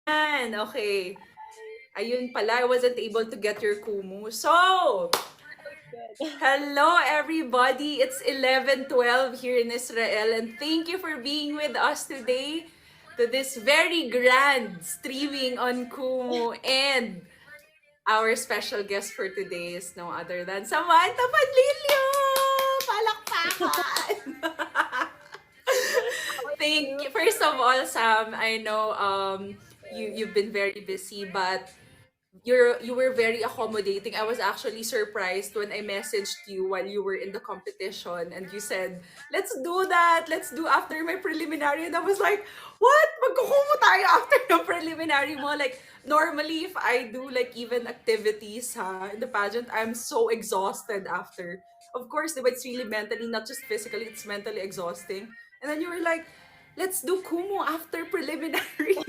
Ayan, okay. Ayun pala, I wasn't able to get your kumu. So, Good. hello everybody. It's 11:12 here in Israel and thank you for being with us today to this very grand streaming on Kumu, and our special guest for today is no other than Samantha Panlilio! Palakpakan! How are Thank you? you. First of all, Sam, I know you've been very busy, but you were very accommodating. I was actually surprised when I messaged you while you were in the competition and you said, "Let's do that. Let's do after my preliminary." And I was like, "What? Magkukumo tayo after the preliminary mo?" Like normally if I do like even activities in the pageant, I'm so exhausted after. Of course, diba, it's really mentally, not just physically, it's mentally exhausting. And then you were like, "Let's do kumu after preliminary."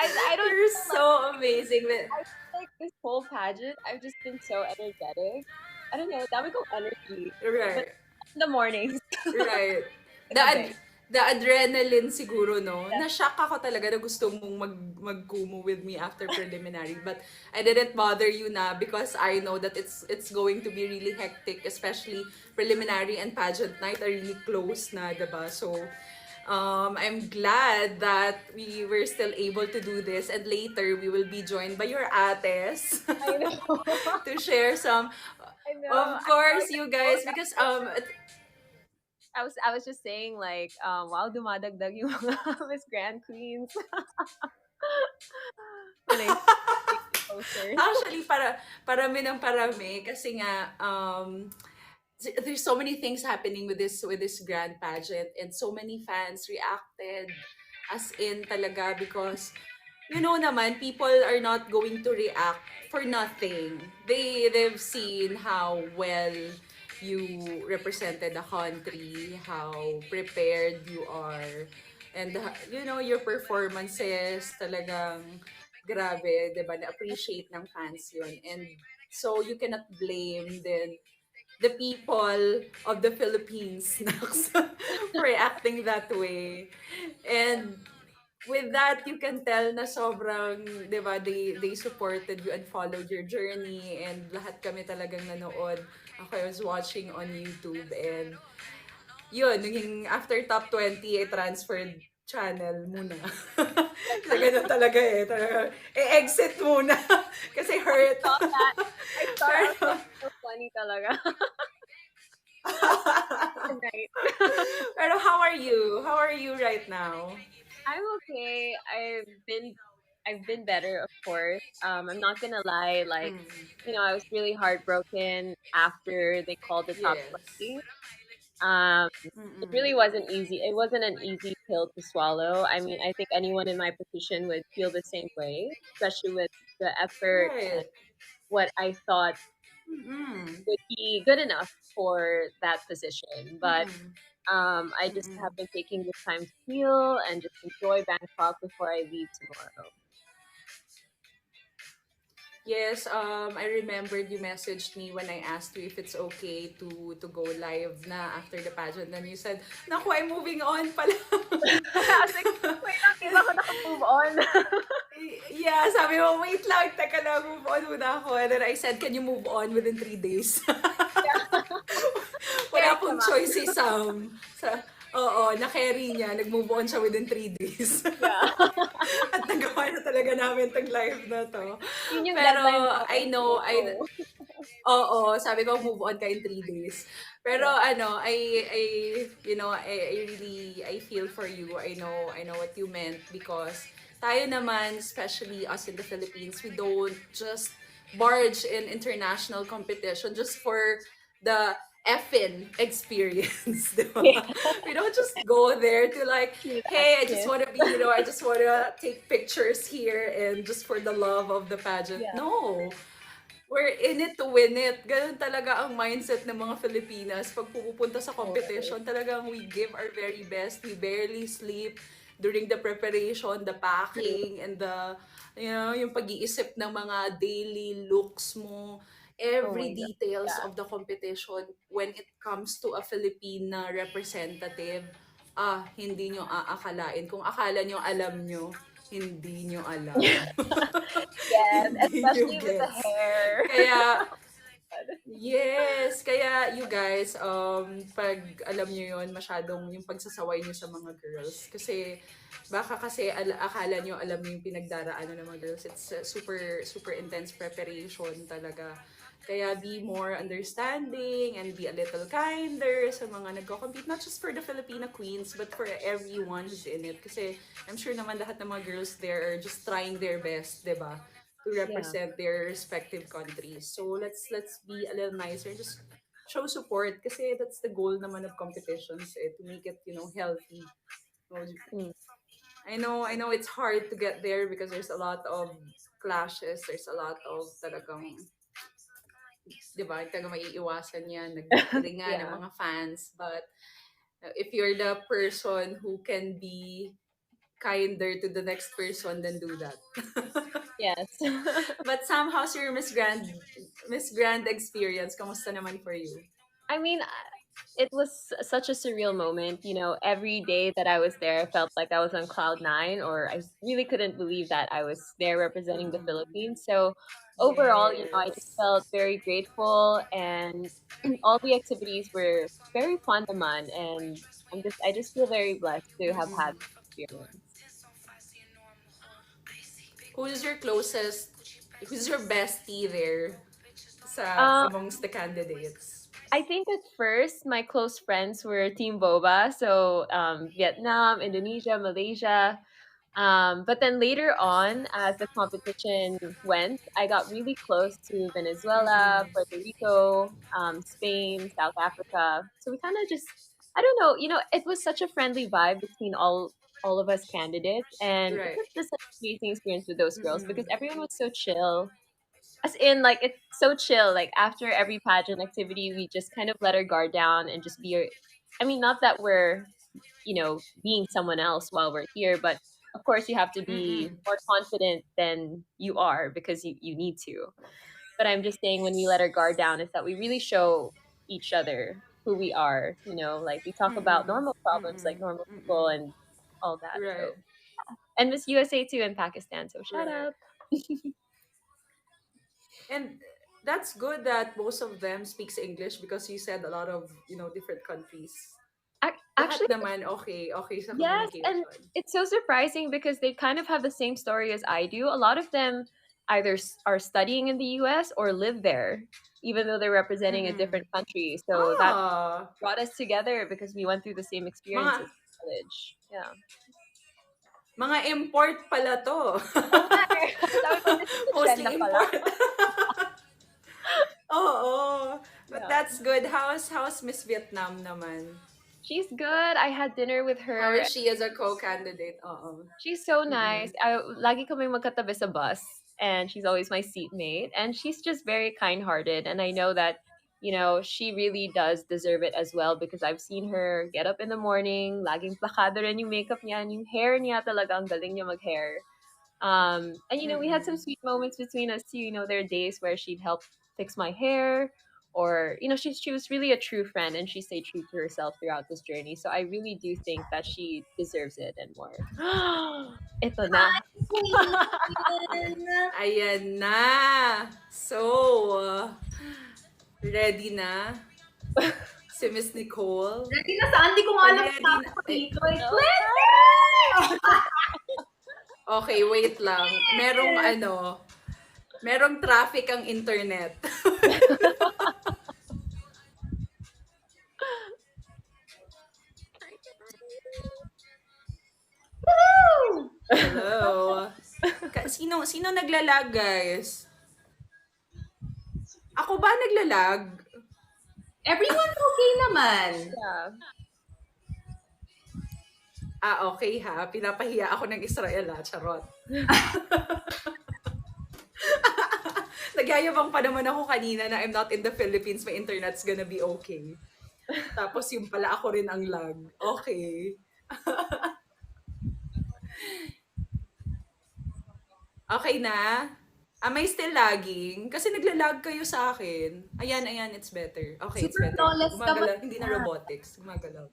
I don't You're know, like so amazing. I feel like this whole pageant, I've just been so energetic. I don't know, dami kong energy. But Right. in the mornings, Right. The gabi. the adrenaline siguro, no? That's Na-shock ako talaga na gusto mong magkumu with me after preliminary. But I didn't bother you na because I know that it's going to be really hectic, especially preliminary and pageant night are really close na, diba? So, I'm glad that we were still able to do this, and later we will be joined by your ates I know. to share some, I know. of I know. course, you I guys, was because I was just saying like, wow, dumadagdag yung mga Miss Grand Queens when I see the posters. actually, parami ng parami kasi nga there's so many things happening with this grand pageant, and so many fans reacted as in talaga, because you know naman people are not going to react for nothing. They've seen how well you represented the country, how prepared you are, and you know your performances talagang grabe, 'di ba? Na-appreciate ng fans 'yun. And so you cannot blame then the people of the Philippines for acting that way. And with that, you can tell na sobrang, di ba, they supported you and followed your journey, and lahat kami talagang nanood. Ako, I was watching on YouTube, and yun, yung after top 20, I transferred channel muna. Kasi ganun talaga eh. Talaga, exit muna. Kasi hurt. Saw that. I saw that. I was Pero, like, so funny talaga. Right. pero how are you? How are you right now? I'm okay. I've been better, of course. I'm not gonna lie, like, Mm. I was really heartbroken after they called the top Yes. 20. Um, it really Mm-mm. wasn't easy. It wasn't an easy pill to swallow. I mean, I think anyone in my position would feel the same way, especially with the effort and Right. what I thought Mm-mm. would be good enough for that position. But Mm-mm. I just Mm-mm. have been taking this time to heal and just enjoy Bangkok before I leave tomorrow. Yes, I remembered you messaged me when I asked you if it's okay to go live na after the pageant. Then you said, "Naku, I'm moving on pala." I was like, wait lang, di ba ako naka-move on? Yeah, sabi mo, "Wait lang, teka lang, move on muna ako." And then I said, "Can you move on within 3 days?" Yeah, Wala carry pong naman. choice si Sam. Oo, na-carry niya. Nag-move on siya within 3 days. Yeah. At nagawa na talaga namin tong live na to. Yun yung Pero deadline ko. I know, Go. oo, sabi ko move on ka in 3 days. Pero Yeah. ano, I really, I feel for you. I know what you meant, because tayo naman, especially us in the Philippines, we don't just barge in international competition just for the effing experience, di ba? Yeah. We don't just go there to like, True that. hey, I just Yes. want to be, I just want to take pictures here and just for the love of the pageant. Yeah. No, we're in it to win it. Ganun talaga ang mindset ng mga Filipinas. Pag pupunta sa Totally. competition, talagang we give our very best. We barely sleep during the preparation, the True. packing, and yung pag-iisip ng mga daily looks mo, Oh every my God. details Yeah. of the competition when it comes to a Filipina representative. hindi nyo aakalain. Kung akala nyo alam nyo, hindi nyo alam. Yes, Hindi nyo especially with the gets. hair. Kaya, yes, kaya you guys, pag alam niyo yon masyadong yung pagsasaway niyo sa mga girls. Kasi, baka kasi akala niyo alam niyo yung pinagdaraanan ng mga girls. It's super, super intense preparation talaga. Kaya be more understanding and be a little kinder sa mga nagko-compete. Not just for the Filipina queens, but for everyone who's in it. Kasi I'm sure naman lahat ng mga girls there are just trying their best, 'di ba? To Yeah. represent their respective countries. So let's be a little nicer. Just show support kasi that's the goal naman of competitions, to make it, healthy. So, Mm. I know it's hard to get there because there's a lot of clashes, there's a lot of talagang, 'di ba, talagang maiiwasan yan, nag-iringan ng Yeah. mga fans, but if you're the person who can be kinder to the next person, then do that. Yes. But somehow, your Miss Grand experience, kamusta naman for you? I mean, it was such a surreal moment. Every day that I was there, I felt like I was on cloud nine, or I really couldn't believe that I was there representing the Mm-mm. Philippines. So overall, I just Yes. felt very grateful, and all the activities were very fun naman, and I just feel very blessed to have had Mm-mm. this experience. Who's your closest, who's your bestie there sa Um, amongst the candidates? I think at first my close friends were Team Boba, so Vietnam, Indonesia, Malaysia. But then later on, as the competition went, I got really close to Venezuela, Mm-mm. Puerto Rico, Spain, South Africa. So we kind of just, I don't know, it was such a friendly vibe between all of us candidates, and it Right. was just an amazing experience with those girls Mm-mm. because everyone was so chill. As in, like, it's so chill. Like, after every pageant activity, we just kind of let our guard down and just I mean, not that we're, being someone else while we're here, but of course, you have to be Mm-mm. more confident than you are because you need to. But I'm just saying, when we let our guard down, is that we really show each other who we are, like we talk about Mm-mm. normal problems like Mm-mm. normal people Mm-mm. and all that. Right. So, and Miss USA too in Pakistan. So, shout Right. out. And that's good that most of them speaks English because you said a lot of, different countries. Lahat Actually, naman okay, okay sa yes, and communication. it's so surprising because they kind of have the same story as I do. A lot of them either are studying in the US or live there, even though they're representing a Mm-mm. different country. So that Ah, brought us together because we went through the same mga experiences in college. Yeah. mga import pala to. Oo nga eh. Sabi ko, this is a trend na Mostly pala. import. Oo. But Yeah. that's good. How's Miss Vietnam naman? She's good. I had dinner with How her. is she as a co-candidate? Oo. She's so nice. Mm-mm. Lagi kaming magkatabi sa bus, and she's always my seatmate, and she's just very kind-hearted, and I know that, she really does deserve it as well because I've seen her get up in the morning, laging plakado rin yung makeup niya, and yung hair niya talaga ang galing niya mag-hair. And we had some Mm-mm. sweet moments between us too. There are days where she'd help fix my hair, or she was really a true friend, and she stayed true to herself throughout this journey. So I really do think that she deserves it and more. Ito na. Hi, Queen! Ayan na. So, ready na si Miss Nicole? Ready na saan? Di ko nga Pag alam ready yung na, ko eh, dito. Clenci! okay, wait lang. Merong traffic ang internet. Woohoo! Hello. Sino naglalag, guys? Ako ba naglalag? Everyone's okay naman. Yeah. Okay ha. Pinapahiya ako ng Israel ha. Charot. Nagyayabang pa naman ako kanina na I'm not in the Philippines. My internet's gonna be okay. Tapos yung pala ako rin ang lag. Okay. Okay na? Am I still lagging? Kasi naglalag kayo sa akin. Ayan, ayan, it's better. Okay, it's Super better now. flawless ka ba? Gumagalaw, hindi na robotics. Gumagalaw.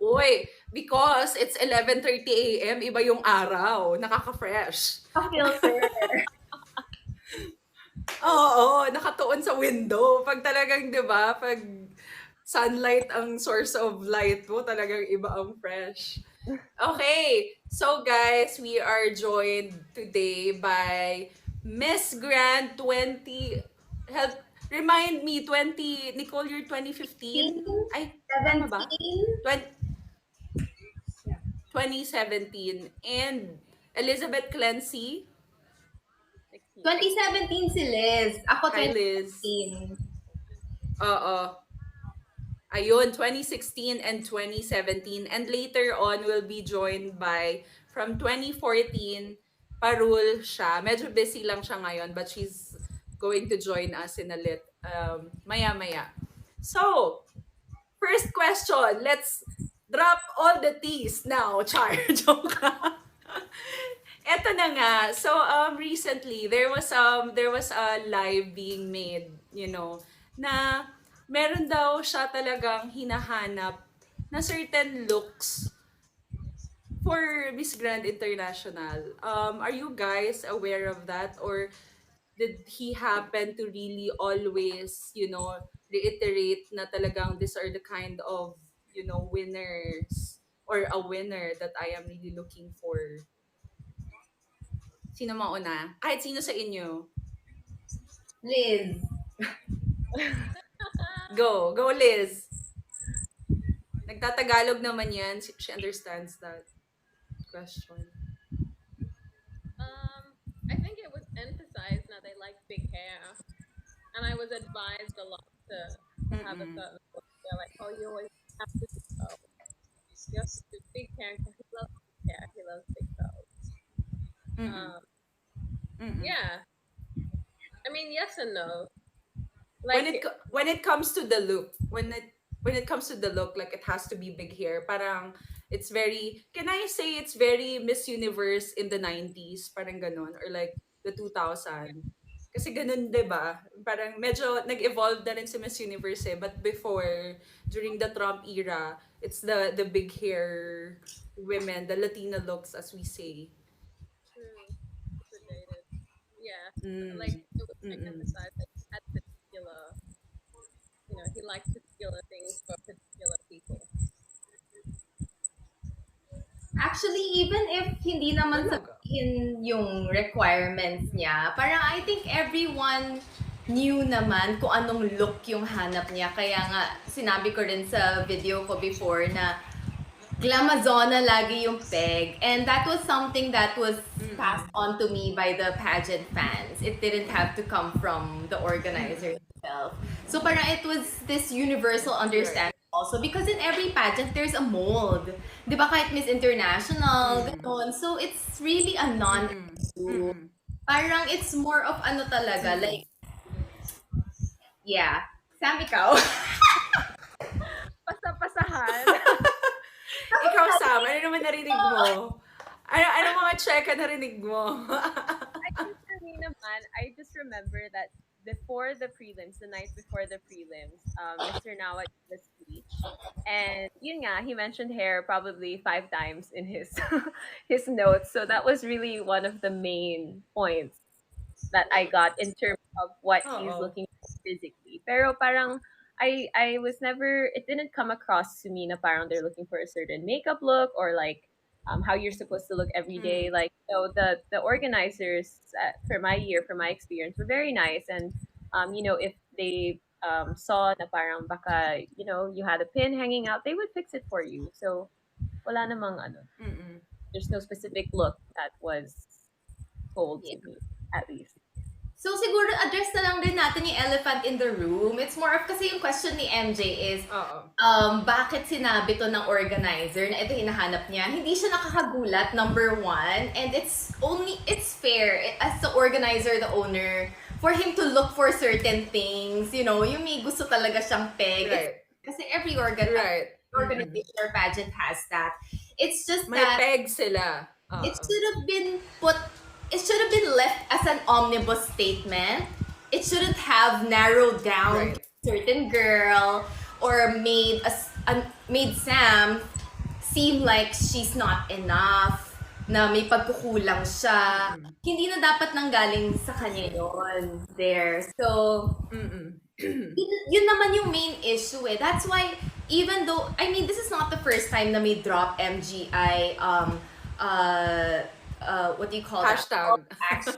Uy, because it's 11:30 a.m., iba yung araw, nakaka-fresh. Pa-filter. Oo, nakatuon sa window. Pag talagang, 'di ba, pag sunlight ang source of light mo, talagang iba ang fresh. Okay, so guys, we are joined today by Miss Grand 20. Help, remind me, 20, Nicole, you're 2015? 16, Ay, tama ba? 17, 20, 2017. And Elizabeth Clenci. 16. 2017 si Liz. Ako Hi, Liz. 2016. Oo. Ayun, 2016 and 2017. And later on, we'll be joined by, from 2014, Parul Shah. Medyo busy lang siya ngayon, but she's going to join us in a maya-maya. So, first question. Let's drop all the teas now. Char, joke. Eto na nga. So recently there was a live being made, na meron daw siya talagang hinahanap na certain looks for Miss Grand International. Are you guys aware of that, or did he happen to really always, reiterate na talagang these are the kind of, winners or a winner that I am really looking for? Sino mauna? Kahit sino sa inyo. Liz. Go. Go, Liz. Nagtatagalog naman yan. She understands that question. I think it was emphasized that they like big hair, and I was advised a lot to have a Mm-mm. certain look. They're like, oh, you always have to do so. You have to do big hair because he loves big hair. He loves big curls. Mm-mm. Um, Mm-mm. yeah. I mean, yes and no. When Like, when it comes to the look, when it comes to the look, like it has to be big hair. Parang it's very, can I say it's very Miss Universe in the 90s, parang ganon, or like the 2000. Kasi ganun, 'di ba? Parang medyo nag-evolve na rin si Miss Universe eh. But before, during the Trump era, it's the big hair women, the Latina looks as we say. true, super dated. Yeah. Like, Mm. it was like Mm-mm. emphasized that he had particular, he liked particular things for particular people. Actually, even if hindi naman Talaga. sabihin yung requirements niya, parang I think everyone knew naman kung anong look yung hanap niya. Kaya nga, sinabi ko rin sa video ko before na glamazona lagi yung peg. And that was something that was passed on to me by the pageant fans. It didn't have to come from the organizer himself. So parang it was this universal understanding also because in every pageant there's a mold. 'Di ba kahit Miss International, ganon. So it's really a Mm-mm. non-issue. Mm-mm. Parang it's more of ano talaga, like, yeah. Sam, ikaw? Pasa-pasahan. Ikaw, Sam, ano naman narinig mo? Ano mga cheka narinig mo? I think for me naman, I just remember that before the prelims, the night before the prelims, Mr. Nawat gave a speech, and yun nga, he mentioned hair probably 5 times in his his notes. So that was really one of the main points that I got in terms of what he's Oo. looking for physically. Pero parang I was never, it didn't come across to me na parang they're looking for a certain makeup look or like how you're supposed to look every day. Mm. Like, so the organizers for my year, for my experience, were very nice, and if they saw na parang baka you had a pin hanging out, they would fix it for you. So wala namang ano, Mm-mm. there's no specific look that was told Yeah. to me, at least. So siguro address na lang din natin yung elephant in the room. It's more of kasi yung question ni MJ is, Oo. bakit sinabi to ng organizer na ito hinahanap niya? Hindi siya nakakagulat, number one. And it's fair as the organizer, the owner, for him to look for certain things. Yung may gusto talaga siyang peg. Right. Kasi every Right. Mm-mm. organization or pageant has that. It's just May that peg sila. it Oo. should have been left as an omnibus statement. It shouldn't have narrowed down Right. to a certain girl or made Sam seem like she's not enough, na may pagkukulang siya. Mm-mm. Hindi na dapat nanggaling sa kanya yon there. So, Mm-mm. yun naman yung main issue eh. That's why, even though, I mean, this is not the first time na may drop MGI, what do you call that? Call Hashtag. to action.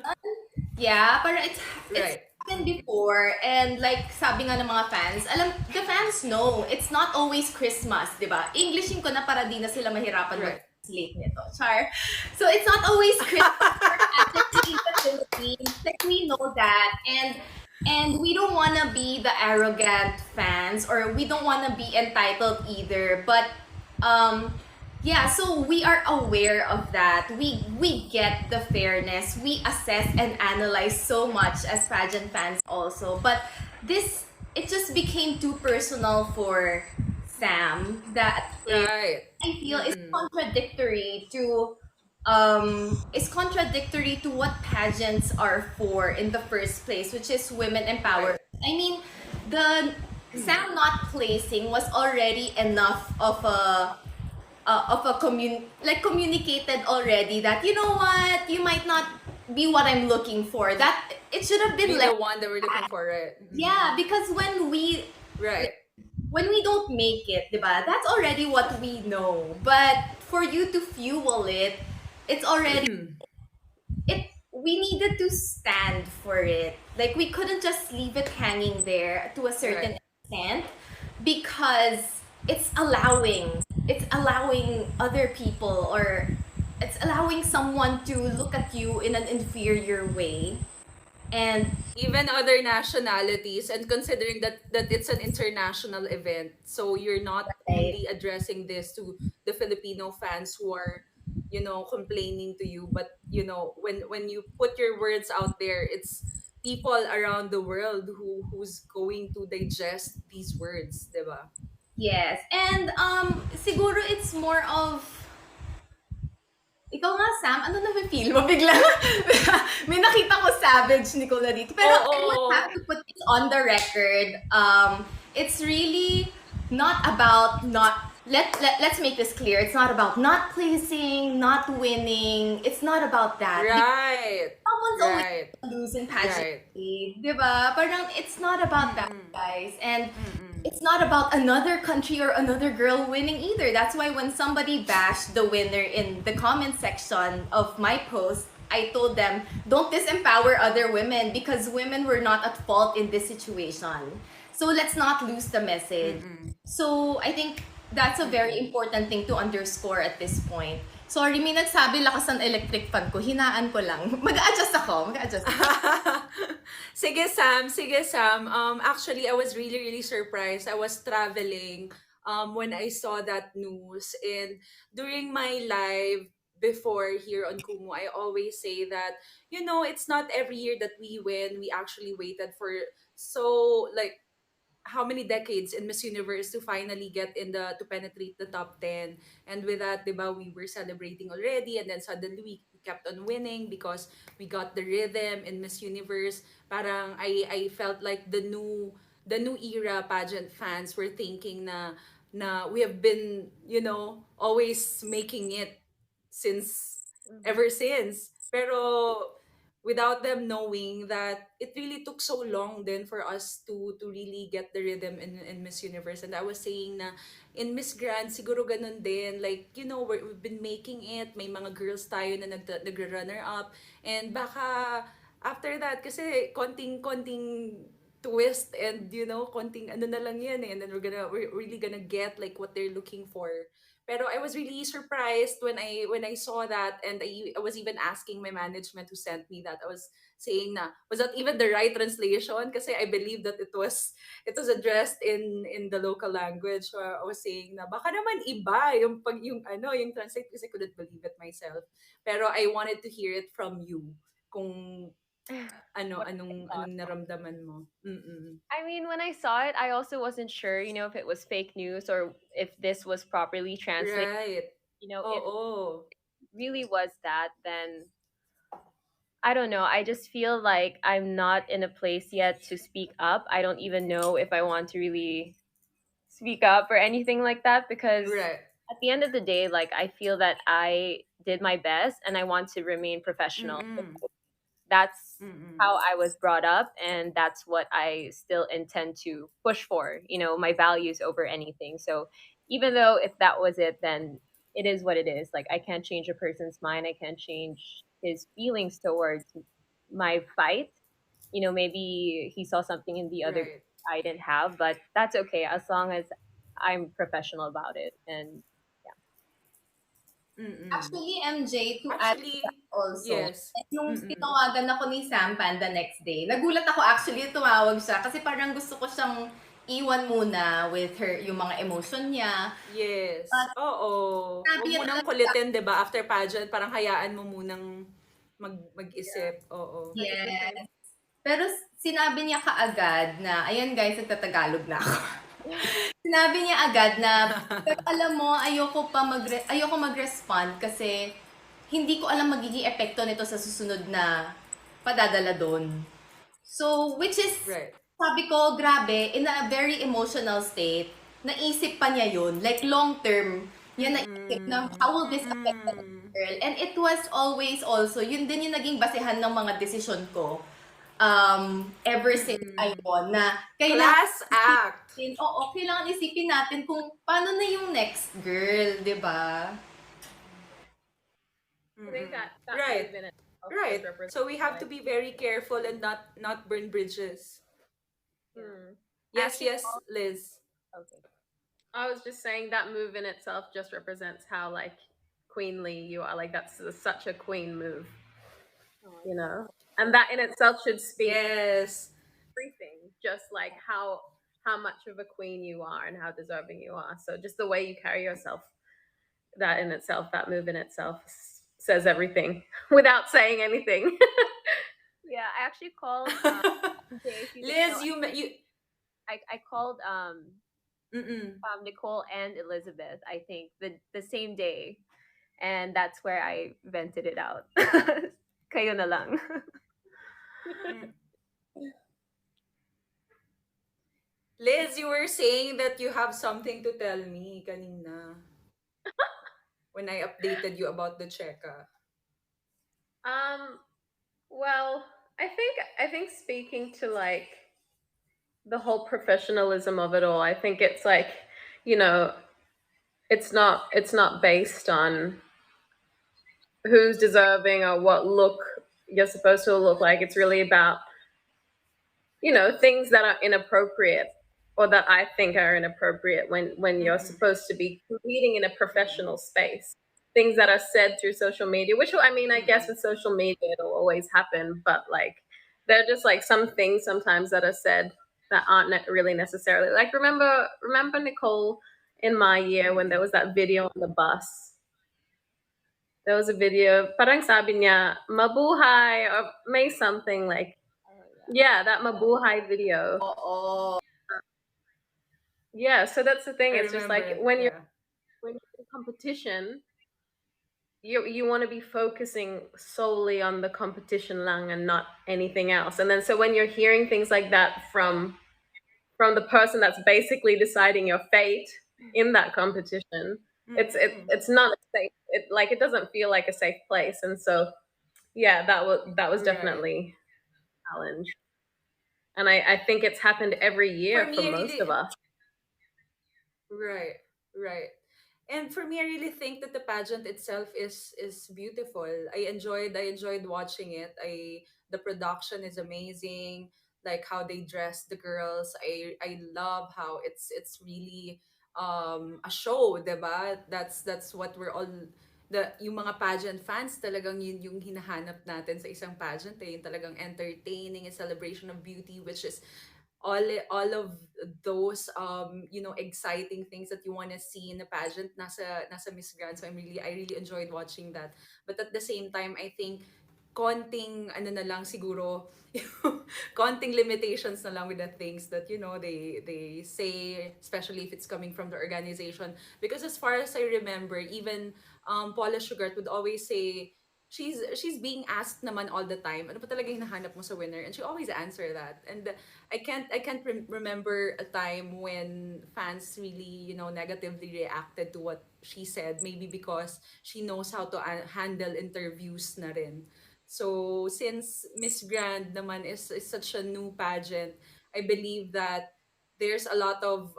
Yeah, pero it's Right. happened before, and like sabi nga ng mga fans, the fans know, it's not always Christmas, di ba? Englishin ko na para di na sila mahirapan Right. mag-translate nito. Char. So it's not always Christmas for fantasy in the Philippines. Like, we know that, and we don't want to be the arrogant fans, or we don't want to be entitled either, but yeah, so we are aware of that. We get the fairness. We assess and analyze so much as pageant fans also. But this, it just became too personal for Sam, that Right. I feel is Mm-mm. contradictory to what pageants are for in the first place, which is women empowerment. Right. I mean, the Sam not placing was already enough of a communicated already that, you know what, you might not be what I'm looking for. That it should have been Be the left. one that we're looking for, right? Yeah, because Right. when we don't make it, diba, that's already what we know. But for you to fuel it, it's already it we needed to stand for it. Like, we couldn't just leave it hanging there to a certain Right. extent, because it's allowing other people, or it's allowing someone to look at you in an inferior way. And Even other nationalities, and considering that it's an international event, so you're not right, only addressing this to the Filipino fans who are, complaining to you, but when you put your words out there, it's people around the world who's going to digest these words, diba? yes, and siguro it's more of, ikaw nga, Sam, ano na-feel mo? Bigla, may nakita ko savage Nicola dito. Pero I would Oo. have to put this on the record. It's really not about let's make this clear. It's not about not placing, not winning. It's not about that. Right. Someone's always Right. gonna lose in Right. pageantry, di ba? Parang it's not about that, Mm-mm. guys. And Mm-mm. it's not about another country or another girl winning either. That's why when somebody bashed the winner in the comment section of my post, I told them, don't disempower other women, because women were not at fault in this situation. So let's not lose the message. Mm-mm. So I think that's a very important thing to underscore at this point. Sorry, may nagsabi lakas ng electric fan ko. Hinaan ko lang. Mag-a-adjust ako. Sige, Sam. Sige, Sam. Actually, I was really, really surprised. I was traveling when I saw that news. And during my live before here on Kumu, I always say that, it's not every year that we win. We actually waited for so, like, how many decades in Miss Universe to finally get in the to penetrate the top 10. And with that, 'di ba, we were celebrating already, and then suddenly we kept on winning because we got the rhythm in Miss Universe. Parang I felt like the new era pageant fans were thinking na we have been, always making it since Mhm. ever since. Pero without them knowing that it really took so long then for us to really get the rhythm in Miss Universe. And I was saying na in Miss Grand siguro ganun din, like, we've been making it, may mga girls tayo na nagre-runner up, and baka after that kasi konting twist, and konting ano na lang yan eh, and then we're really gonna get like what they're looking for. Pero I was really surprised when I saw that, and I was even asking my management who sent me that. I was saying na was that even the right translation, kasi I believe that it was addressed in the local language. So I was saying na baka naman iba yung translate, kasi I couldn't believe it myself. Pero I wanted to hear it from you kung What I anong thought. naramdaman mo. Mm-mm. I mean, when I saw it, I also wasn't sure, if it was fake news or if this was properly translated. Right. If it Oo. really was that, then I don't know. I just feel like I'm not in a place yet to speak up. I don't even know if I want to really speak up or anything like that, because Right. at the end of the day, like I feel that I did my best and I want to remain professional. Mm-mm. That's Mm-mm. how I was brought up, and that's what I still intend to push for, my values over anything. So even though if that was it, then it is what it is. Like I can't change a person's mind, I can't change his feelings towards my fight. Maybe he saw something in the other Right. I didn't have, but that's okay as long as I'm professional about it. And Mm-mm. Actually, MJ, to add to that Actually, also, yes. like, nung Mm-mm. tinawagan ako ni Sampan the next day, nagulat ako actually tumawag siya kasi parang gusto ko siyang iwan muna with her, yung mga emotion niya. Yes. But Oo. sabi Huwag niya mo nang talaga sa kulitin, 'di ba? After pageant, parang hayaan mo munang yeah, mag-isip. Oo. let it yes. define. Pero sinabi niya kaagad na, ayan guys, nagtatagalog na ako. Sinabi niya agad na, pero alam mo, ayoko mag-respond kasi hindi ko alam magiging epekto nito sa susunod na padadala doon. So, which is, Right. sabi ko, grabe, in a very emotional state, naisip pa niya yun. Like, long term, niya naisip na, Mm-mm. how will this affect the Mm-mm. girl? And it was always also, yun din yung naging basehan ng mga decision ko. Ever since Mm-mm. ayun, na kailangan Class act. isipin, oo, kailangan isipin natin kung paano na yung next girl, di ba? I think Mm-mm. that Right. move in itself just Right. represents So we have to like, be very careful and not burn bridges. Yeah. hmm. I Yes, actually yes, called. Liz. Okay. I was just saying that move in itself just represents how like queenly you are. Like that's such a queen move, Oh, you know. And that in itself should speak Yes. everything, just like how much of a queen you are and how deserving you are. So just the way you carry yourself, that in itself, that move in itself says everything without saying anything. yeah, I actually called. Okay, if you didn't know, Liz, you I called mm-mm. Nicole and Elizabeth. I think the same day, and that's where I vented it out. Kayo na lang. Mm. Liz, you were saying that you have something to tell me kanina when I updated you about the cheka. um well, I think speaking to like the whole professionalism of it all, I think it's like, you know, it's not based on who's deserving or what look you're supposed to look like. It's really about, things that are inappropriate or that I think are inappropriate when you're Mm-mm. supposed to be competing in a Mm-mm. professional space. Things that are said through social media, which I mean, I guess Mm-mm. with social media it'll always happen, but like there are just like some things sometimes that are said that aren't really necessarily like, remember Nicole in my year when there Mm-mm. was that video on the bus. There was a video, parang sabi niya, mabuhay, or may something like, Oh yeah. yeah, that mabuhay video. Oo. Yeah, so that's the thing. I It's just remember like it. Yeah. when you're in competition, you want to be focusing solely on the competition lang and not anything else. And then so when you're hearing things like that from the person that's basically deciding your fate in that competition, Mm-mm. it's not a safe. It doesn't feel like a safe place. And so yeah, that was Right. definitely a challenge. And I think it's happened every For year for me, I most of really us. right, right. And for me, I really think that the pageant itself is beautiful. I enjoyed watching it. The production is amazing. Like how they dress the girls. I love how it's really a show, 'di ba? That's what we're all yung mga pageant fans talagang yun yung hinahanap natin sa isang pageant, yung talagang entertaining, a celebration of beauty, which is all of those exciting things that you want to see in a pageant nasa Miss Grand. So I really enjoyed watching that, but at the same time I think konting ano na lang siguro konting limitations na lang with the things that they say, especially if it's coming from the organization, because as far as I remember, even Paula Sugar would always say she's being asked naman all the time, ano pa talaga hinahanap mo sa winner, and she always answer that. And I can't remember a time when fans really negatively reacted to what she said, maybe because she knows how to handle interviews na rin. So since Miss Grand naman is such a new pageant, I believe that there's a lot of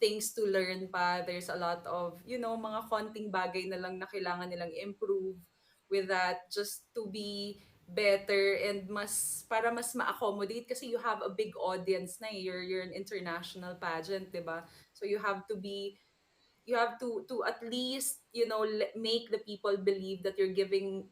things to learn pa. There's a lot of, mga konting bagay na lang na kailangan nilang improve with that, just to be better and para mas ma-accommodate, kasi you have a big audience na eh. You're an international pageant, 'di ba? So you have to at least, make the people believe that you're giving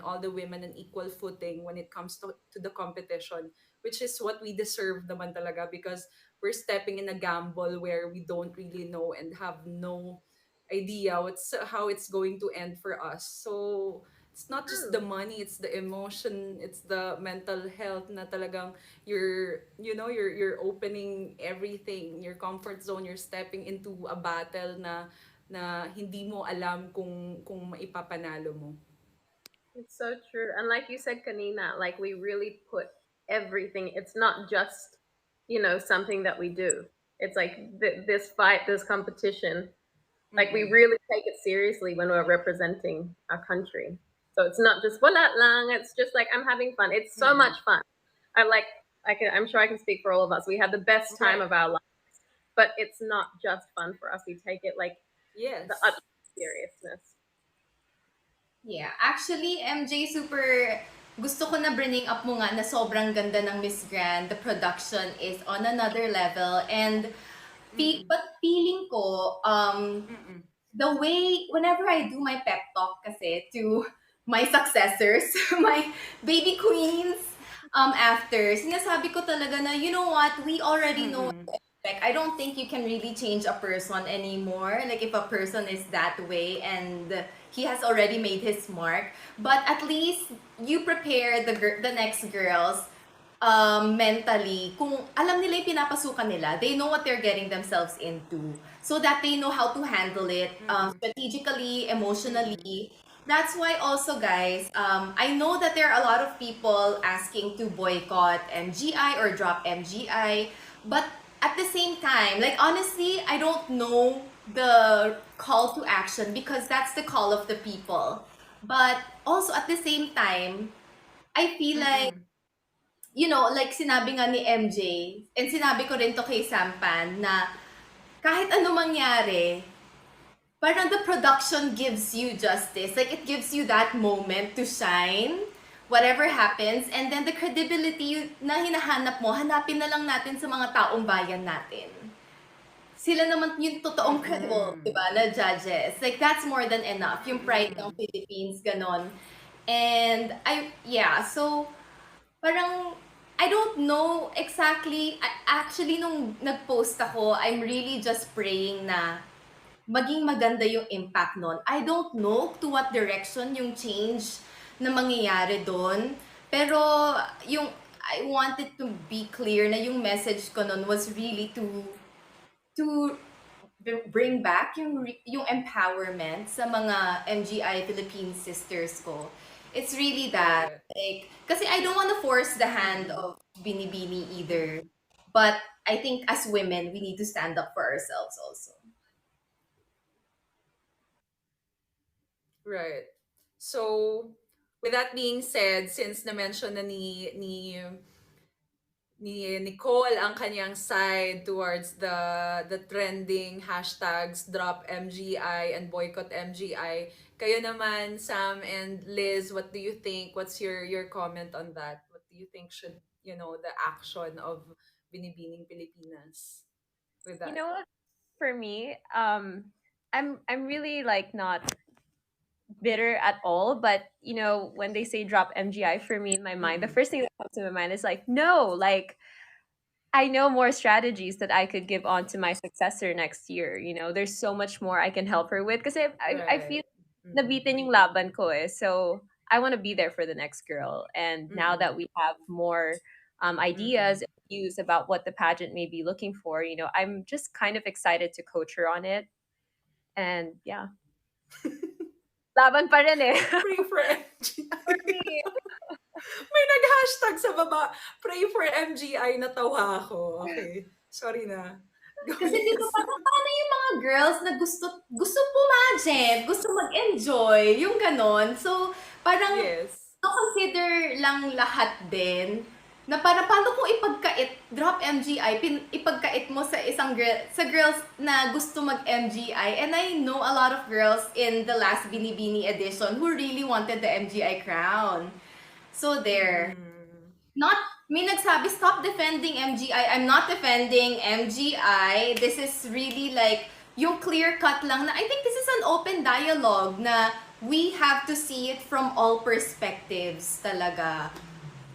all the women an equal footing when it comes to the competition, which is what we deserve naman talaga, because we're stepping in a gamble where we don't really know and have no idea how it's going to end for us. So it's not just the True. money, it's the emotion, it's the mental health na talagang you're opening everything, your comfort zone, you're stepping into a battle na hindi mo alam kung maipapanalo mo. It's so true. And like you said, Kanina, like we really put everything. It's not just, something that we do. It's like this fight, this competition. Like we Mm-mm. really take it seriously when we're representing our country. So it's not just wala lang. It's just like I'm having fun. It's so much Mm-mm. fun. I like. I'm sure I can speak for all of us. We had the best time Right. of our life, but it's not just fun for us. We take it like the Yes. utmost seriousness. Yeah, actually, MJ, super gusto ko na bringing up mo nga na sobrang ganda ng Miss Grand. The production is on another level. And Mm-mm. but feeling ko, Mm-mm. the way, whenever I do my pep talk kasi to my successors, my baby queens, after, sinasabi ko talaga na, you know what, we already know what Mm-mm. to expect. I don't think you can really change a person anymore. Like, if a person is that way and he has already made his mark. But at least you prepare the next girls mentally, kung alam nila yung pinapasukan nila, they know what they're getting themselves into. So that they know how to handle it Mm-mm. strategically, Mm-mm. emotionally. That's why also, guys, I know that there are a lot of people asking to boycott MGI or drop MGI. But at the same time, like honestly, I don't know the call to action because that's the call of the people. But also at the same time, I feel like Mm-mm. like sinabi nga ni MJ, and sinabi ko rin to kay Sampan, na kahit ano mangyari, parang the production gives you justice. Like, it gives you that moment to shine, whatever happens, and then the credibility na hinahanap mo, hanapin na lang natin sa mga taong bayan natin. Sila naman yung totoong credible, di Mm-mm. ba, na judges. Like, that's more than enough. Yung pride ng Mm-mm. Philippines, ganon. And, yeah, so, parang, I don't know exactly. Actually, nung nag-post ako, I'm really just praying na maging maganda yung impact nun. I don't know to what direction yung change na mangyayari doon. Pero, I wanted to be clear na yung message ko nun was really to bring back yung empowerment sa mga MGI Philippine sisters ko. It's really that. Correct. Like, kasi I don't want to force the hand Mm-mm. of Binibini either. Mm-mm. But I think as women, we need to stand up for ourselves also. Right. So, with that being said, since na-mention na ni Nicole ang kanyang side towards the trending hashtags drop MGI and boycott MGI, kayo naman, Sam and Liz, what do you think? What's your comment on that? What do you think should, the action of Binibining Pilipinas with You that? know what? For me, I'm really like not bitter at all, but when they say drop MGI, for me in my mind, the Mm-mm. first thing that comes to my mind is like, no, like I know more strategies that I could give on to my successor next year. There's so much more I can help her with because I Right. feel Mm-mm. nabitin yung laban ko eh. So I want to be there for the next girl. And now Mm-mm. that we have more ideas Mm-mm. and views about what the pageant may be looking for, I'm just kind of excited to coach her on it. And yeah, laban pa rin eh. Pray for MGI. For me. May nag-hashtag sa baba, pray for MGI, natawa ako. Okay. Sorry na. Go, Kasi di ba yes. parang paano yung mga girls na gusto gusto pumageant, gusto mag-enjoy, yung gano'n. So, parang Yes. consider lang lahat din na para paano kung ipagkait, drop MGI, ipagkait mo sa isang girl, sa girls na gusto mag-MGI. And I know a lot of girls in the last Binibini edition who really wanted the MGI crown. So there. Mm-hmm. Not, may nagsabi, stop defending MGI. I'm not defending MGI. This is really like, yung clear cut lang na, I think this is an open dialogue na we have to see it from all perspectives talaga.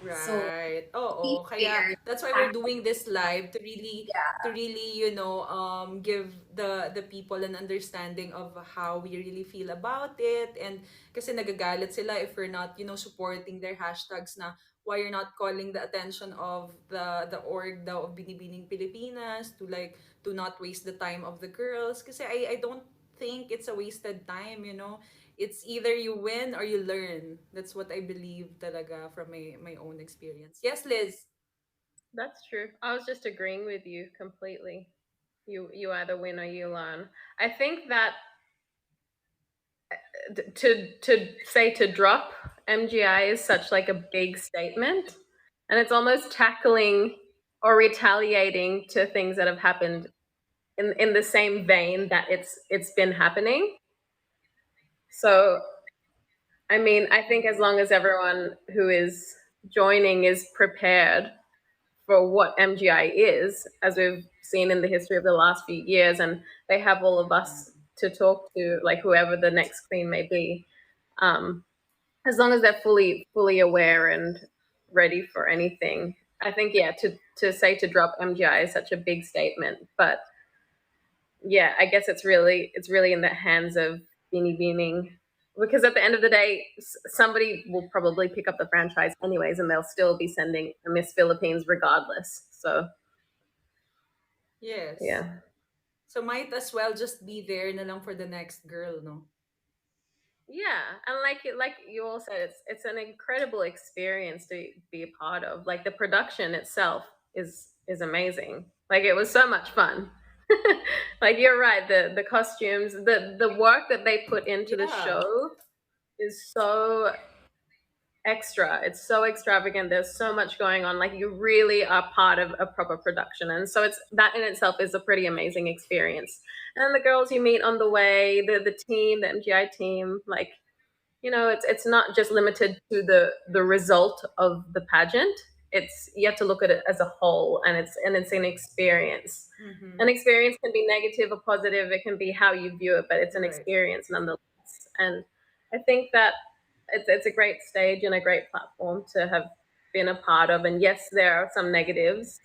So, Right. be Oo. Kaya fair. that's why we're doing this live to Yeah. really, give the people an understanding of how we really feel about it. And kasi nagagalit sila if we're not, supporting their hashtags na why you're not calling the attention of the org daw of Binibining Pilipinas to like to not waste the time of the girls. Kasi I don't think it's a wasted time. It's either you win or you learn. That's what I believe talaga from my own experience. Yes, Liz. That's true. I was just agreeing with you completely. You either win or you learn. I think that to say to drop MGI is such like a big statement, and it's almost tackling or retaliating to things that have happened in the same vein that it's been happening. So I mean, I think as long as everyone who is joining is prepared for what MGI is, as we've seen in the history of the last few years, and they have all of us to talk to, like whoever the next queen may be. Um, as long as they're fully aware and ready for anything, I think yeah, to say to drop MGI is such a big statement, but yeah, I guess it's really in the hands of Beanie Beaning, because at the end of the day, somebody will probably pick up the franchise anyways, and they'll still be sending a Miss Philippines regardless. So Yes. yeah, So might as well just be there na lang for the next girl, no? yeah, and like you all said, it's an incredible experience to be a part of. Like the production itself is amazing. Like it was so much fun. Like you're right, the costumes, the work that they put into the Yeah. show is so extra. It's so extravagant. There's so much going on. Like you really are part of a proper production, and so it's that in itself is a pretty amazing experience. And the girls you meet on the way, the team, the MGI team, like it's not just limited to the result of the pageant. It's you have to look at it as a whole, and it's an experience. Mm-hmm. An experience can be negative or positive. It can be how you view it, but it's an Right. experience nonetheless. And I think that it's a great stage and a great platform to have been a part of. And yes, there are some negatives,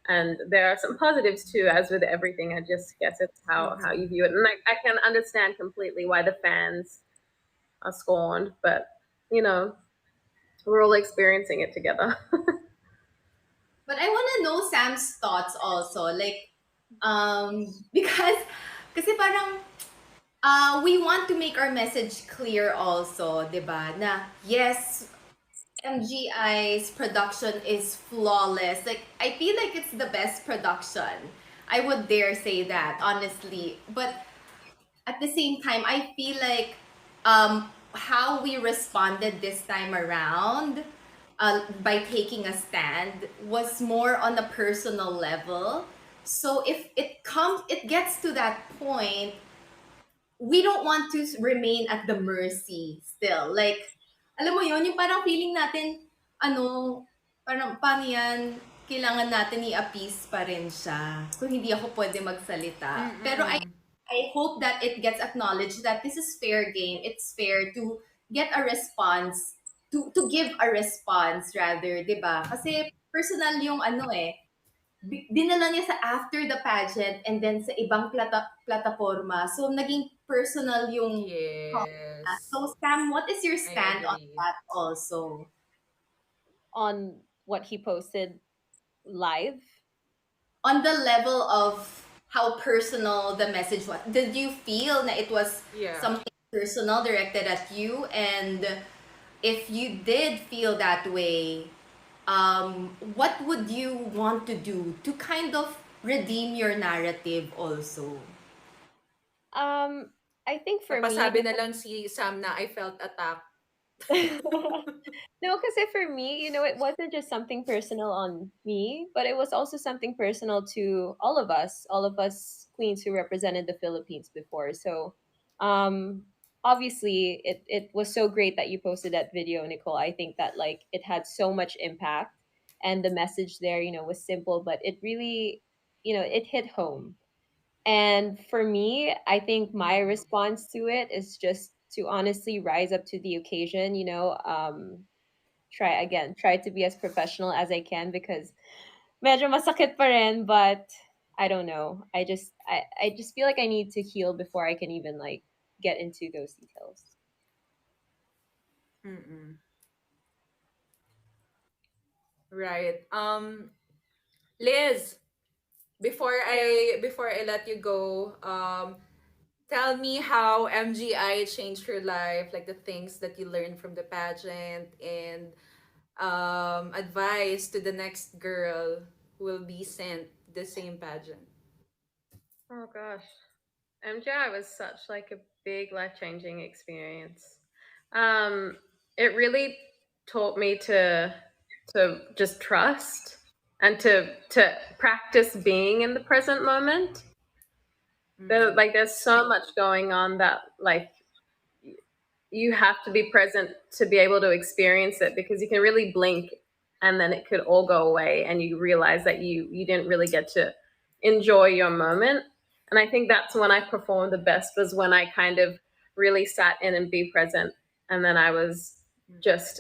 and there are some positives too. As with everything, I just guess it's how Mm-hmm. you view it. And I can understand completely why the fans are scorned, but you know, we're all experiencing it together. But I want to know Sam's thoughts also. Like, because, kasi parang, we want to make our message clear also, di ba? Na, yes, MGI's production is flawless. Like, I feel like it's the best production. I would dare say that, honestly. But at the same time, I feel like how we responded this time around by taking a stand was more on a personal level. So if it gets to that point, we don't want to remain at the mercy still. Like, alam mo yon yung parang feeling natin, ano, parang paano yan, kailangan natin i-appease pa rin siya. Kung hindi ako pwede magsalita. Pero Mm-mm. I hope that it gets acknowledged that this is fair game. It's fair to get a response, to give a response rather, 'di ba? Kasi personal yung ano eh, dinala niya sa after the pageant and then sa ibang plataforma. So naging personal yung comment. So Yes. Sam, what is your I stand on agree. that also? On what he posted live. On the level of how personal the message was, did you feel that it was Yeah. something personal directed at you? And if you did feel that way, what would you want to do to kind of redeem your narrative also? Um, I think for me, Napasabi na lang si Sam na I felt attacked. no, because for me, it wasn't just something personal on me, but it was also something personal to all of us queens who represented the Philippines before. So, um, obviously, it was so great that you posted that video, Nicole. I think that like it had so much impact, and the message there, was simple, but it really, it hit home. And for me, I think my response to it is just to honestly rise up to the occasion, try to be as professional as I can because medyo masakit pa rin, but I don't know. I just feel like I need to heal before I can even like get into those details. Mm-mm. Right. Liz, Yeah. before I let you go, tell me how MGI changed your life, like the things that you learned from the pageant, and advice to the next girl who will be sent the same pageant. Oh gosh. MJI was such like a big life-changing experience. Um, it really taught me to just trust and to practice being in the present moment. Mm-mm. There's so much going on that like you have to be present to be able to experience it, because you can really blink and then it could all go away and you realize that you didn't really get to enjoy your moment. And I think that's when I performed the best, was when I kind of really sat in and be present, and then I was just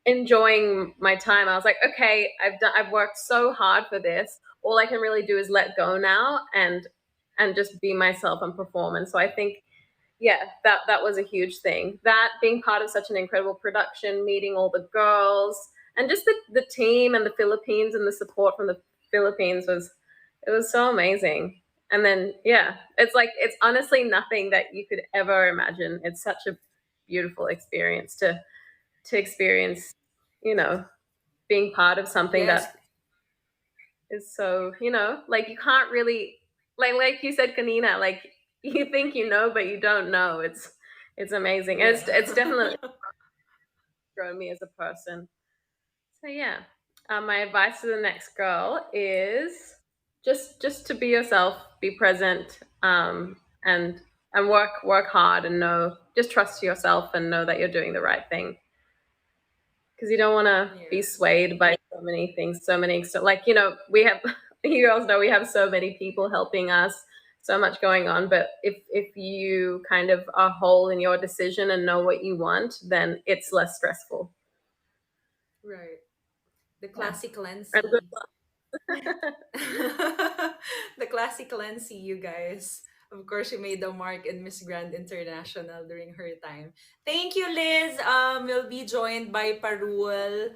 enjoying my time. I was like, okay, I've worked so hard for this, all I can really do is let go now and just be myself and perform. And so I think, yeah, that was a huge thing. That, being part of such an incredible production, meeting all the girls, and just the team and the Philippines and the support from the Philippines was, it was so amazing. And then yeah, it's like, it's honestly nothing that you could ever imagine. It's such a beautiful experience to experience, you know, being part of something Yes. that is so, like you can't really, like you said, Kanina, like you think you know but you don't know. It's amazing. And Yeah. it's definitely grown me as a person. So yeah, my advice to the next girl is just to be yourself, be present, and work hard, and know, just trust yourself and know that you're doing the right thing, because you don't want to be Yes. swayed by so many things, so many, so like, we have you girls know we have so many people helping us, so much going on. But if you kind of are whole in your decision and know what you want, then it's less stressful. Right. The Yeah. classic And good Clenci. luck. The classic Clenci, you guys. Of course, she made the mark in Miss Grand International during her time. Thank you, Liz. We'll be joined by Parul.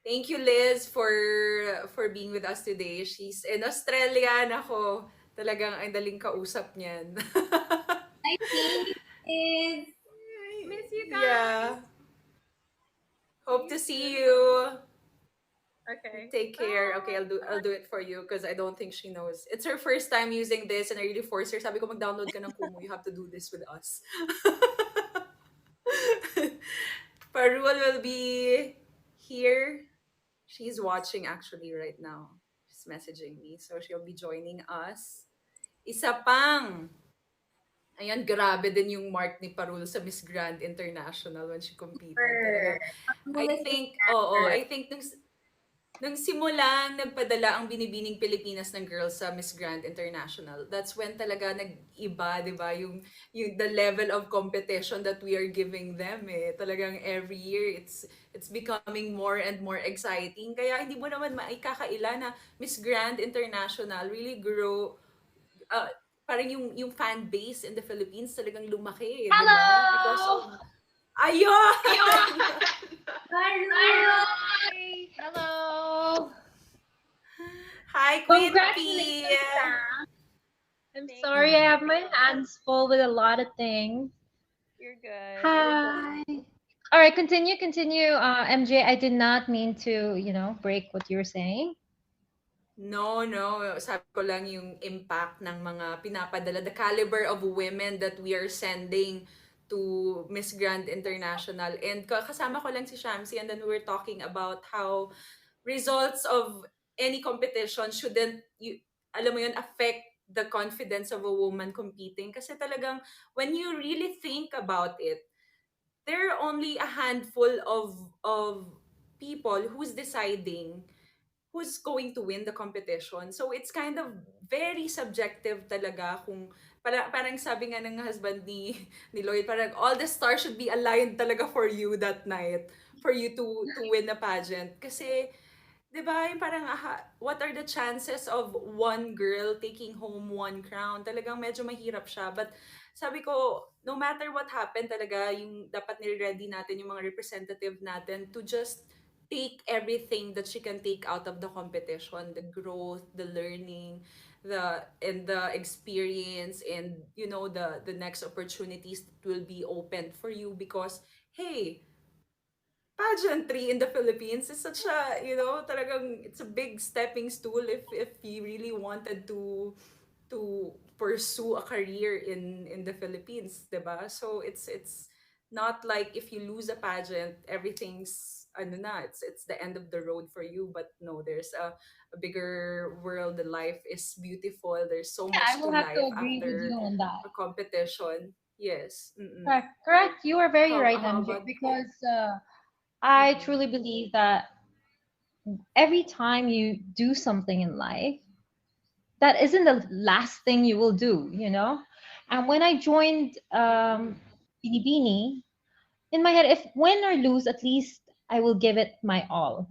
Thank you, Liz, for being with us today. She's in Australia. Nako, talagang ay daling kausap niyan. I think is Miss you guys. Yeah. See Hope you to see soon. you. Okay. Take care. Okay, Bye. I'll do it for you because I don't think she knows. It's her first time using this and I really forced her. Sabi ko mag-download ka ng Kumu. You have to do this with us. Parul will be here. She's watching actually right now. She's messaging me. So she'll be joining us. Isa pang. Ayan, grabe din yung mark ni Parul sa Miss Grand International when she competed. her. Talagang, Who I is the think, oo, standard? I think nung simulang nagpadala ang binibining Pilipinas ng girls sa Miss Grand International, that's when talaga nag-iba, di ba? Yung the level of competition that we are giving them eh. Talagang every year, it's becoming more and more exciting. Kaya hindi mo naman maikakaila na Miss Grand International really grow, uh, parang yung fan base in the Philippines talagang lumaki, di ba? Because Hello! of, ayun! Parul! Hello! Hi, Queen P! Congratulations, Sam. I'm Thank sorry I you. have my hands full with a lot of things. You're good. You're good. Hi. All right, continue. MJ, I did not mean to, break what you were saying. No, no. Sabi ko lang yung impact ng mga pinapadala, the caliber of women that we are sending to Miss Grand International. And kasama ko lang si Shamsi, and then we were talking about how results of any competition shouldn't, alam mo yun, affect the confidence of a woman competing. Kasi talagang, when you really think about it, there are only a handful of people who's deciding who's going to win the competition. So it's kind of very subjective talaga kung parang sabi nga ng husband ni Lloyd, parang all the stars should be aligned talaga for you that night for you to win the pageant. Kasi 'di ba, yung parang what are the chances of one girl taking home one crown? Talagang medyo mahirap siya. But sabi ko, no matter what happened talaga, yung dapat nire-ready natin yung mga representative natin to just take everything that she can take out of the competition, the growth, the learning, the experience, and the next opportunities that will be opened for you because hey, pageantry in the Philippines is such a, talagang it's a big stepping stool if you really wanted to pursue a career in the Philippines, 'di ba? So it's not like if you lose a pageant, everything's ano na, it's the end of the road for you, but no, there's a bigger world. The life is beautiful. There's so Yeah, I much to will have to life agree with you after on that. a competition. Yes. Mm-mm. Correct. Correct. You are very right, How MJ, about because I mm-mm. truly believe that every time you do something in life, that isn't the last thing you will do, you know? And when I joined Mm-mm. Binibini, in my head, if win or lose, at least I will give it my all.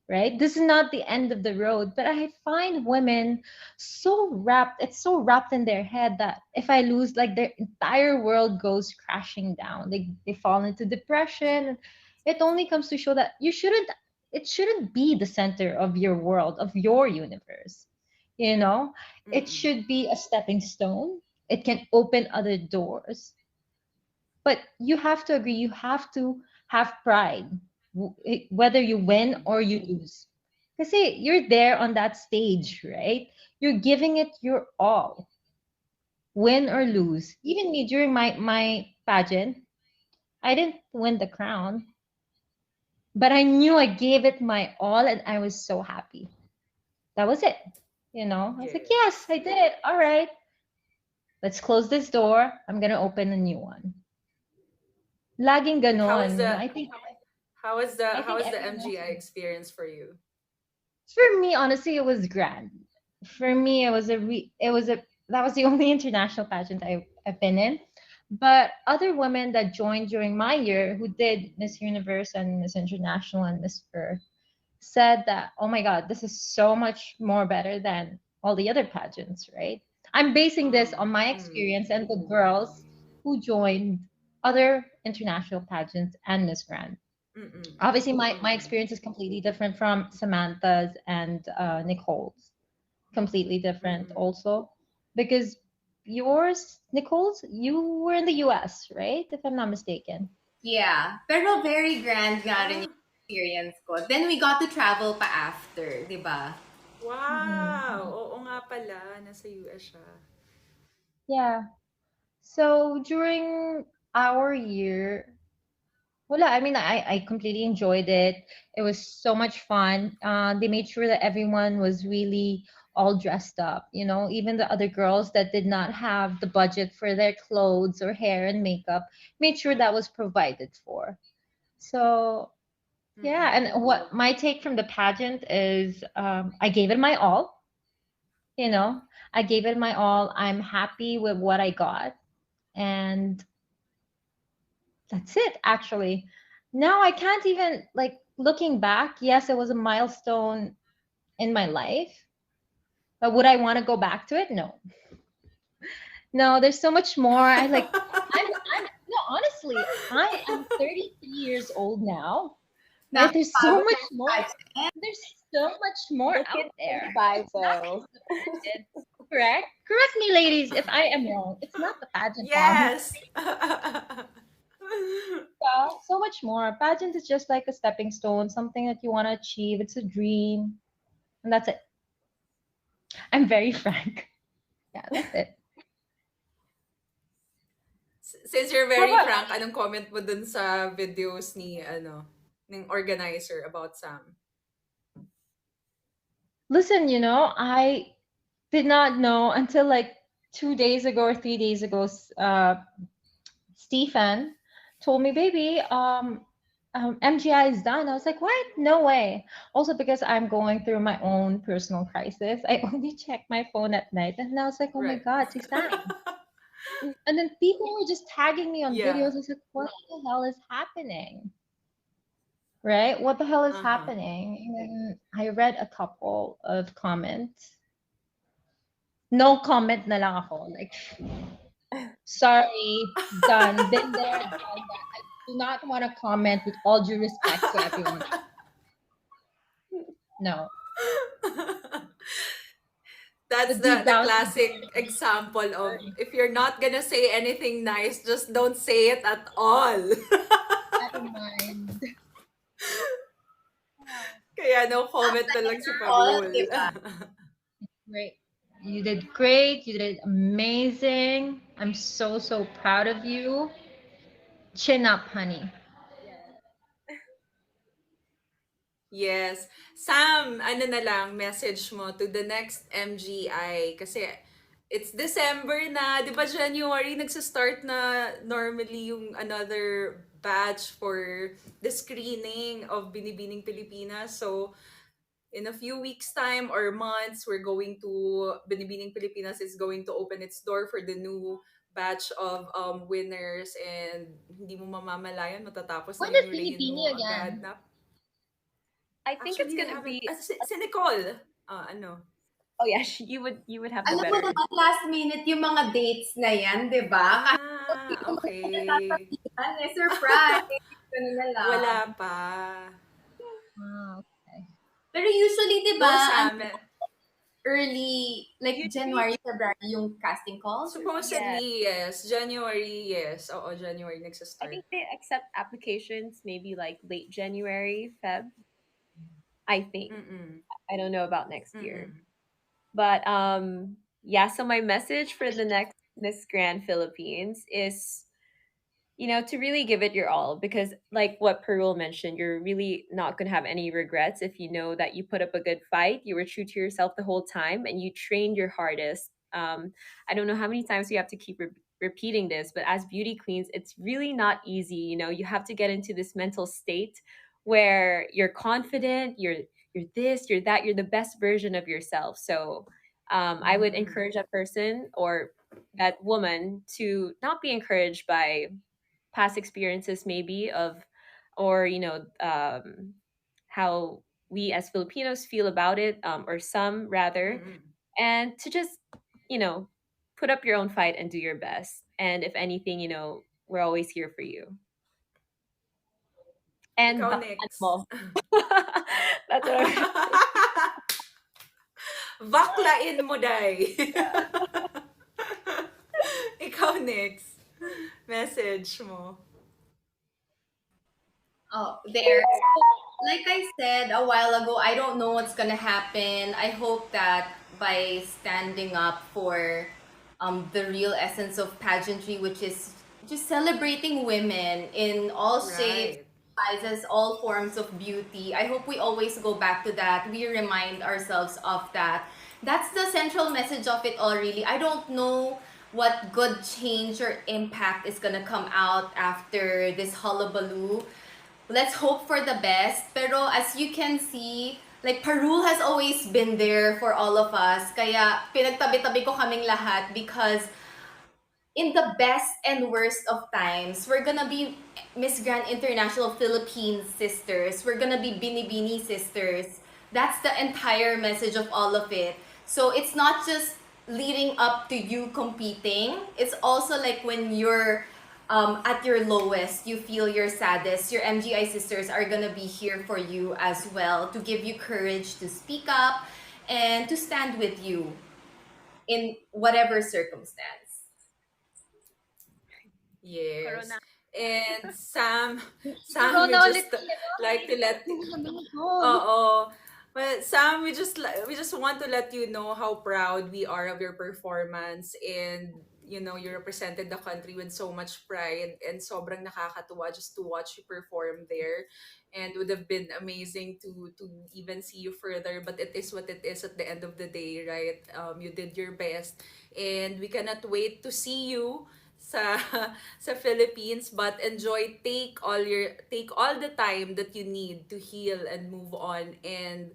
Right? This is not the end of the road, but I find women it's so wrapped in their head that if I lose, like their entire world goes crashing down. They fall into depression. It only comes to show that it shouldn't be the center of your world, of your universe. You know, it Mm-mm. should be a stepping stone. It can open other doors, but you have to agree, you have to have pride, whether you win Mm-mm. or you lose. Because you're there on that stage, right? You're giving it your all, win or Mm-mm. lose. Even me during my pageant, I didn't win the crown, but I knew I gave it my all and I was so happy. That was it. I was like, yes, Yes. I did it. All right, let's close this door. I'm going to open a new one. Laging But ganon. I how think was the everyone MGI should. experience for you? For me, honestly, it was grand. For me, it was a that was the only international pageant I've been in. But other women that joined during my year who did Miss Universe and Miss International and Miss Earth said that, oh my God, this is so much more better than all the other pageants, right? I'm basing this on my Mm. experience and the girls who joined other international pageants and Miss Grand. Mm-mm. Obviously, my Mm-mm. experience is completely different from Samantha's and Nicole's. Completely different Mm-mm. also, because yours, Nicole's, you were in the U.S., right? If I'm not mistaken. Yeah, pero very grand nga rin Ah, yung experience ko. Then we got to travel pa after, di ba? wow! Mhm. Oo nga pala, nasa US siya. Yeah. So during our year, well, I mean, I completely enjoyed it. It was so much fun. They made sure that everyone was really all dressed up. Even the other girls that did not have the budget for their clothes or hair and makeup made sure that was provided for. So, yeah. Mm-mm. And what my take from the pageant is, I gave it my all. You know, I gave it my all. I'm happy with what I got. And that's it, actually. Now I can't even, like, looking back, yes, it was a milestone in my life, but would I want to go back to it? No. No, there's so much more. I'm no, honestly, I am 33 years old now, right? There's so Nakapagod much na yung more. pageant. There's so much more The out kid's there. 25 It's not though. just the pageant, correct? Correct me, ladies, if I am wrong. It's not the pageant now. Yes! Yeah, so much more. Pageant is just like a stepping stone, something that you want to achieve. It's a dream, and that's it. I'm very frank. Yeah, that's it. Since you're How very about frank, anong comment mo dun sa videos ni, ng organizer about Sam? Listen, I did not know until like 2 days ago or 3 days ago. Stephen told me, baby, MGI is done. I was like, what? No way. Also, because I'm going through my own personal crisis, I only check my phone at night. And I was like, oh my Right. God, she sang. And then people were just tagging me on Yeah. videos. I was like, what the hell is happening? Right? What the hell is Uh-huh. happening? And I read a couple of comments. No comment na lang ako. Like, sorry, done. Been there, done that. I do not want to comment with all due respect to everyone. No. That's But deep the down, classic example of, if you're not gonna say anything nice, just don't say it at all. I don't mind. Kaya no comment na lang si All, Parul. di ba? Great. You did great. You did amazing. I'm so, so proud of you. Chin up, honey. Yes. Sam, ano na lang, message mo to the next MGI. Kasi it's December na. Di ba January, nagsa-start na normally yung another batch for the screening of Binibining Pilipinas. So, in a few weeks' time or months, we're going to, Binibining Pilipinas is going to open its door for the new batch of winners, and hindi mo mamamalayan, matatapos When na is yung reign Binibini mo agad again? na. I think it's Actually, they gonna haven't. be. Si Nicole. Ano? Oh yeah, you would have the Alam mo better. naman, last minute yung mga dates na yan, di ba? Kahit hindi mo Okay. nasasabihan, surprise! Ganun na lang. Wala pa. Oh, okay. Pero usually, di Go, ba, Sam. early, like Usually, January, February yung casting calls or something? yeah. Supposedly, yes. January, yes. Oo, January I nagsa-start. think they accept applications maybe like late January, Feb. I think. Mm-mm. I don't know about next year. Mm-mm. But yeah, so my message for the next Miss Grand Philippines is, to really give it your all, because like what Perul mentioned, you're really not going to have any regrets if you know that you put up a good fight, you were true to yourself the whole time, and you trained your hardest. I don't know how many times we have to keep repeating this, but as beauty queens, it's really not easy. You have to get into this mental state where you're confident, you're this, you're that, you're the best version of yourself. So I would Mm-mm. encourage that person or that woman to not be encouraged by past experiences maybe of, or how we as Filipinos feel about it, or some rather, Mm-mm. and to just you know put up your own fight and do your best, and if anything, we're always here for you. And Ikaw baklan next. mo. That's what I'm Baklain mo, day. Ikaw next. Message mo. Oh, there. So, like I said a while ago, I don't know what's gonna happen. I hope that by standing up for the real essence of pageantry, which is just celebrating women in all shapes, Right. sizes, all forms of beauty. I hope we always go back to that. We remind ourselves of that. That's the central message of it all, really. I don't know what good change or impact is gonna come out after this hullabaloo. Let's hope for the best. Pero as you can see, like Parul has always been there for all of us. Kaya pinagtabi-tabi ko kaming lahat because in the best and worst of times, we're gonna be Miss Grand International Philippines sisters. We're gonna be Binibini sisters. That's the entire message of all of it. So it's not just leading up to you competing. It's also like when you're at your lowest, you feel your saddest. Your MGI sisters are gonna be here for you as well to give you courage to speak up and to stand with you in whatever circumstance. Yes. Corona. And Sam, we Corona ulit just tayo. like to let, Tingnan mo. oo, Well, Sam, we just want to let you know how proud we are of your performance, and you represented the country with so much pride, and sobrang nakakatuwa just to watch you perform there, and would have been amazing to even see you further, but it is what it is at the end of the day, right? You did your best, and we cannot wait to see you sa sa Philippines, but take all the time that you need to heal and move on, and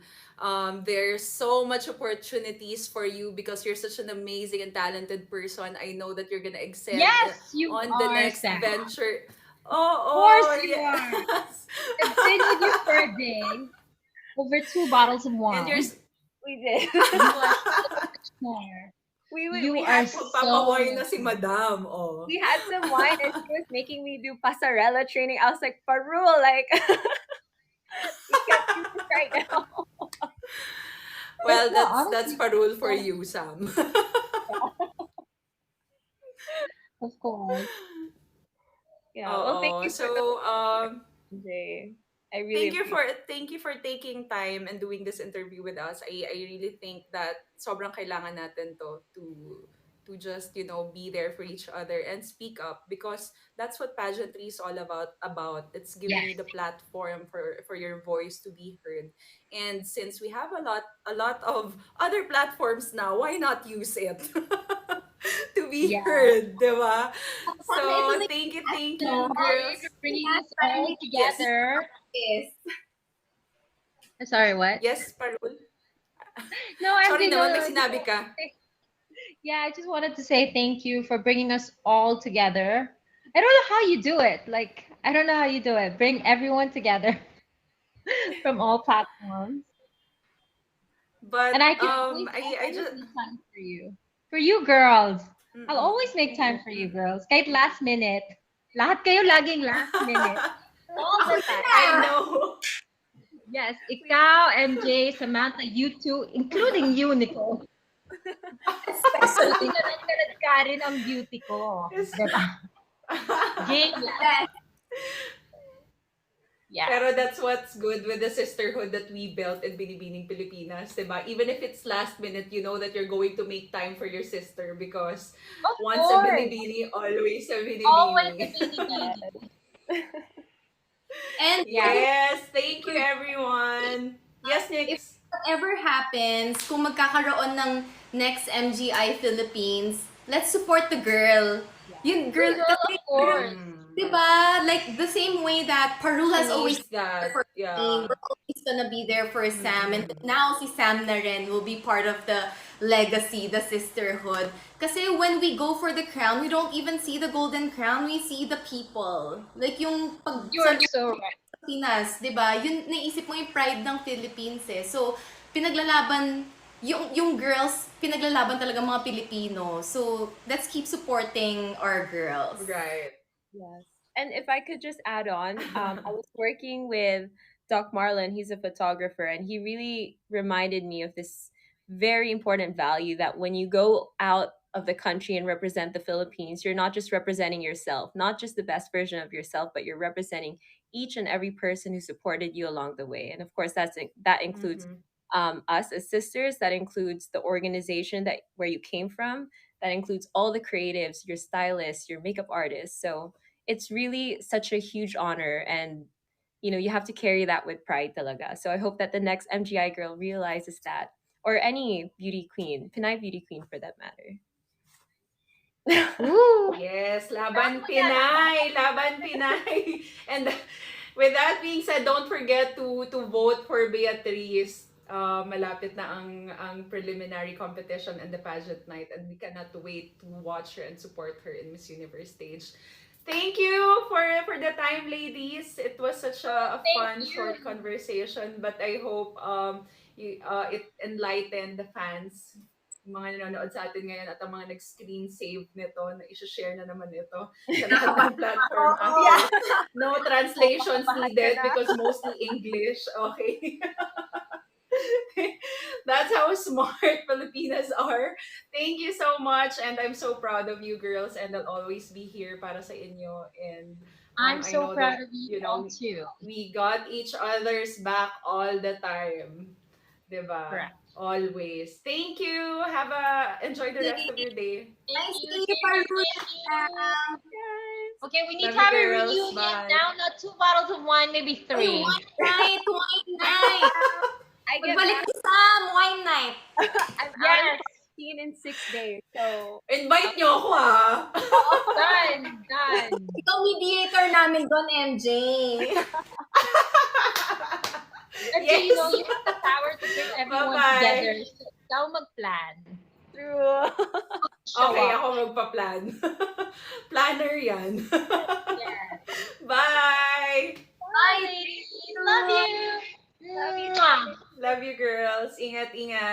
there's so much opportunities for you because you're such an amazing and talented person. I know that you're gonna excel Yes, you on the are, next Sam. venture. Of course Oh, you are. yes. I've been with you for a day. Over 2 bottles of And you're wine. We did. You are so much more. We You had are so magpapaway na much si more. Madam, oh. we had some wine and she was making me do pasarela training. I was like, Parul, like we can't do this right now. But Well, no, that's honestly, parole for so, you, Sam. of course. Yeah. Well, thank Oo. you for the So, Jay. I really appreciate. thank you for taking time and doing this interview with us. I really think that sobrang kailangan natin to just, be there for each other and speak up, because that's what pageantry is all about. It's giving Yes. you the platform for your voice to be heard. And since we have a lot of other platforms now, why not use it to be Yeah. heard, 'di ba? So, Sana ito na yung thank no? you, Today girls. for bringing Last us time all we Yes. together. is. Sorry, what? Yes, Parul. No, Sorry actually, no, naman, no. may I just sinabi wanted to ka. say, yeah, I just wanted to say thank you for bringing us all together. I don't know how you do it. Like, I don't know how you do it. Bring everyone together from all platforms. But And I can always, I always just make time for you. For you girls. I'll mm-mm, always make time for you mm-mm. girls. Kahit last minute. Lahat kayo laging last minute. All Ako the din time. na! I know. Yes, ikaw, MJ, Samantha, you two, including you, Nicole. Especially Talad-talad ka rin ang beauty ko. Yes. Diba? Game lang. that. Yes. Pero that's what's good with the sisterhood that we built in Binibining Pilipinas, diba? Even if it's last minute, you know that you're going to make time for your sister, because Of once a course. Binibini, always a Always a Binibini. bini-bini. And Yeah. Yes, thank you everyone. Yes, if Nix. whatever happens, kung magkakaroon ng next MGI Philippines, let's support the girl. Yun, girl, Girl, kasi, of course. diba? Like, the same way that Paru She has always needs been there for that. me, Yeah. we're always gonna be there for Sam. And Mm-mm. now si Sam na rin will be part of the legacy, the sisterhood. Kasi when we go for the crown, we don't even see the golden crown, we see the people. Like, yung pag You are so right. Pinas, 'di ba? Yun naisip mo yung pride ng Philippines eh. So, pinaglalaban yung girls, pinaglalaban talaga mga Pilipino. So, let's keep supporting our girls. Right. Yes. And if I could just add on, I was working with Doc Marlon. He's a photographer, and he really reminded me of this very important value that when you go out of the country and represent the Philippines, you're not just representing yourself, not just the best version of yourself, but you're representing each and every person who supported you along the way. And of course, that includes Mm-hmm. us as sisters. That includes the organization that where you came from. That includes all the creatives, your stylists, your makeup artists. So it's really such a huge honor, and you have to carry that with pride talaga. So I hope that the next MGI girl realizes that, or any beauty queen, Pinay beauty queen for that matter. Ooh. Yes, Laban Pinay, Laban Pinay. And with that being said, don't forget to vote for Beatrice. Malapit na ang preliminary competition and the pageant night, and we cannot wait to watch her and support her in Miss Universe stage. Thank you for the time, ladies. It was such a Thank fun, you. short conversation, but I hope it enlightened the fans, yung mga nanonood sa atin ngayon, at ang mga nag-screen save nito, na i-share na naman ito sa lahat ng platform Yeah. after. No translations Kabahan ka needed na. because mostly English. Okay. That's how smart Filipinas are. Thank you so much, and I'm so proud of you girls, and I'll always be here para sa inyo. And I'm I so know proud that of you all too. we got each other's back all the time. Diba? Correct. Always. Thank you. Enjoy the rest of your day. Thank Nice you. to you, Thank Parul. you. Guys. Okay, we need Love to you, have a girls. reunion Bye. now. Not 2 bottles of wine, maybe Ay, 3. wine night. I get Magbalik back. si Sam, wine night. I'm out of Yes. quarantine in 6 days, so Invite nyo ako, ah. Done. Done. Ikaw mediator namin doon, MJ. Actually, you know, you have the power to bring everyone Bye-bye. together. So, ikaw mag-plan. true. Show Okay, up. ako magpa-plan. Planner yan. Yes. Bye! Bye, ladies. Love you. Love you. Mwah. Love you, girls. Ingat, ingat.